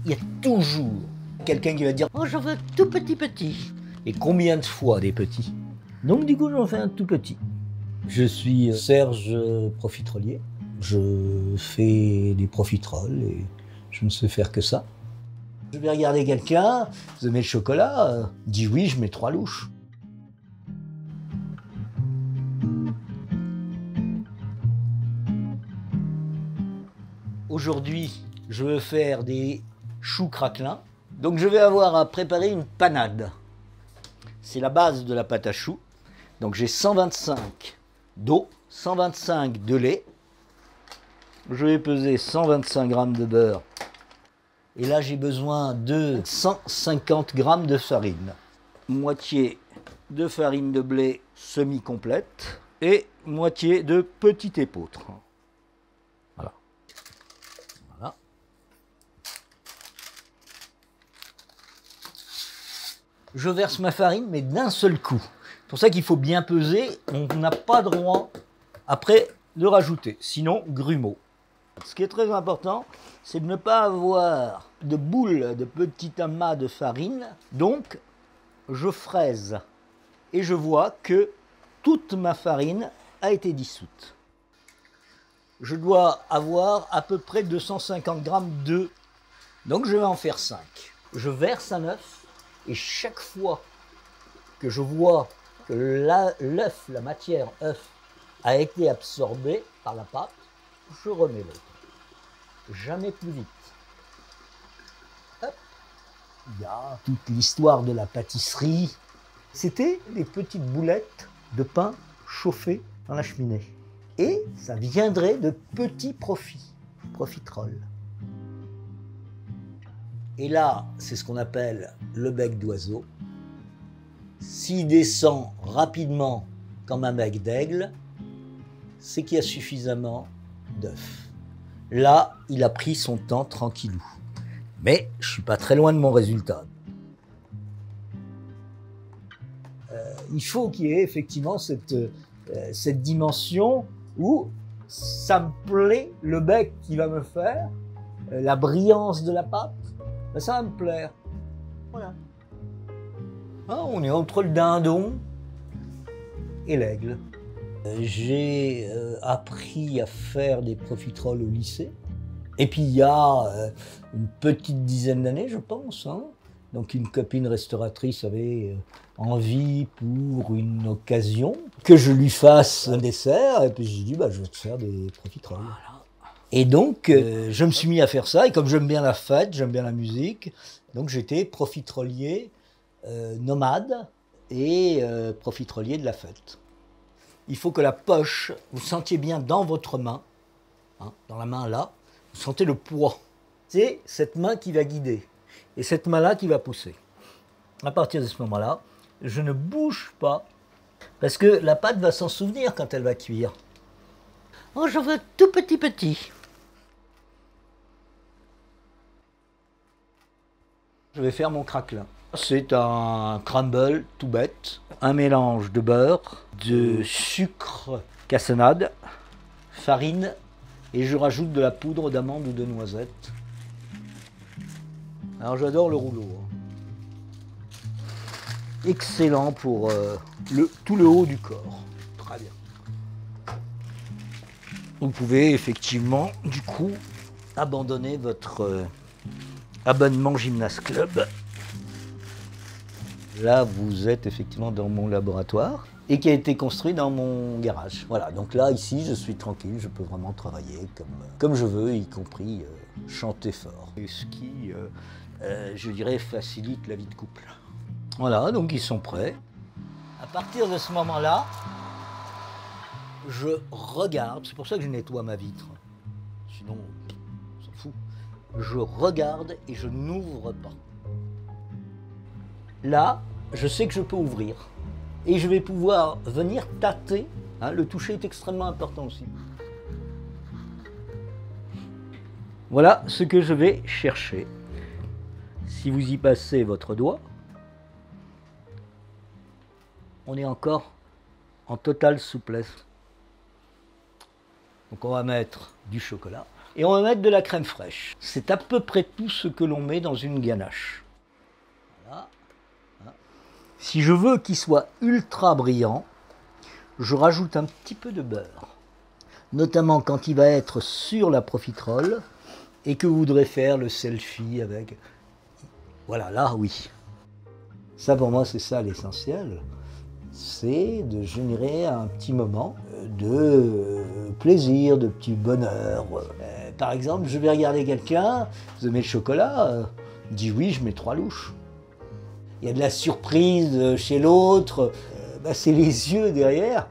il y a toujours quelqu'un qui va dire « Oh, j'en veux tout petit petit ». Et combien de fois des petits? Donc du coup, j'en fais un tout petit. Je suis Serge Profiterolier. Je fais des profiteroles et je ne sais faire que ça. Je vais regarder quelqu'un, vous aimez le chocolat? Dit oui, je mets 3 louches. Aujourd'hui, je veux faire des choux craquelins. Donc je vais avoir à préparer une panade. C'est la base de la pâte à choux. Donc j'ai 125 d'eau, 125 de lait. Je vais peser 125 g de beurre. Et là j'ai besoin de 150 g de farine. Moitié de farine de blé semi-complète et moitié de petit épeautre. Voilà. Voilà. Je verse ma farine, mais d'un seul coup. C'est pour ça qu'il faut bien peser. On n'a pas droit après de rajouter, sinon grumeaux. Ce qui est très important, c'est de ne pas avoir de boules, de petits amas de farine. Donc, je fraise et je vois que toute ma farine a été dissoute. Je dois avoir à peu près 250 g d'œufs. Donc, je vais en faire 5. Je verse un œuf et chaque fois que je vois que l'œuf, la matière œuf, a été absorbée par la pâte, je remets l'autre. Jamais plus vite. Hop. Il y a toute l'histoire de la pâtisserie. C'était des petites boulettes de pain chauffées dans la cheminée. Et ça viendrait de petits profiteroles. Et là, c'est ce qu'on appelle le bec d'oiseau. S'il descend rapidement comme un bec d'aigle, c'est qu'il y a suffisamment d'œufs. Là, il a pris son temps tranquillou. Mais je ne suis pas très loin de mon résultat. Il faut qu'il y ait effectivement cette dimension où ça me plaît, le bec qui va me faire, la brillance de la pâte, ben ça va me plaire. Voilà. Ah, on est entre le dindon et l'aigle. J'ai appris à faire des profiteroles au lycée. Et puis il y a une petite dizaine d'années, je pense, hein. Donc une copine restauratrice avait envie pour une occasion que je lui fasse un dessert. Et puis j'ai dit, bah, je vais te faire des profiteroles. Voilà. Et donc je me suis mis à faire ça. Et comme j'aime bien la fête, j'aime bien la musique, donc j'étais profiterolier nomade et profiterolier de la fête. Il faut que la poche, vous sentiez bien dans votre main, hein, dans la main là, vous sentez le poids. C'est cette main qui va guider et cette main-là qui va pousser. À partir de ce moment-là, je ne bouge pas parce que la pâte va s'en souvenir quand elle va cuire. Oh, j'en veux tout petit petit. Je vais faire mon craquelin. C'est un crumble tout bête, un mélange de beurre, de sucre cassonade, farine et je rajoute de la poudre d'amande ou de noisette. Alors j'adore le rouleau. Excellent pour tout le haut du corps. Très bien. Vous pouvez effectivement du coup abandonner votre abonnement Gymnase Club. Là, vous êtes effectivement dans mon laboratoire et qui a été construit dans mon garage. Voilà, donc là, ici, je suis tranquille, je peux vraiment travailler comme je veux, y compris chanter fort. Et ce qui, je dirais, facilite la vie de couple. Voilà, donc ils sont prêts. À partir de ce moment-là, je regarde, c'est pour ça que je nettoie ma vitre. Sinon, on s'en fout. Je regarde et je n'ouvre pas. Là, je sais que je peux ouvrir et je vais pouvoir venir tâter. Hein, le toucher est extrêmement important aussi. Voilà ce que je vais chercher. Si vous y passez votre doigt, on est encore en totale souplesse. Donc on va mettre du chocolat. Et on va mettre de la crème fraîche. C'est à peu près tout ce que l'on met dans une ganache. Voilà. Si je veux qu'il soit ultra brillant, je rajoute un petit peu de beurre. Notamment quand il va être sur la profiterole et que vous voudrez faire le selfie avec... Voilà, là, oui. Ça, pour moi, c'est ça l'essentiel. C'est de générer un petit moment de plaisir, de petit bonheur. Par exemple, je vais regarder quelqu'un, vous aimez le chocolat, dit oui, je mets 3 louches. Il y a de la surprise chez l'autre, c'est les yeux derrière,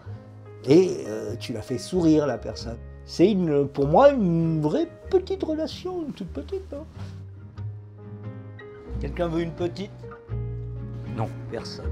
et tu la fais sourire la personne. C'est pour moi une vraie petite relation, une toute petite. Hein. Quelqu'un veut une petite? Non, personne.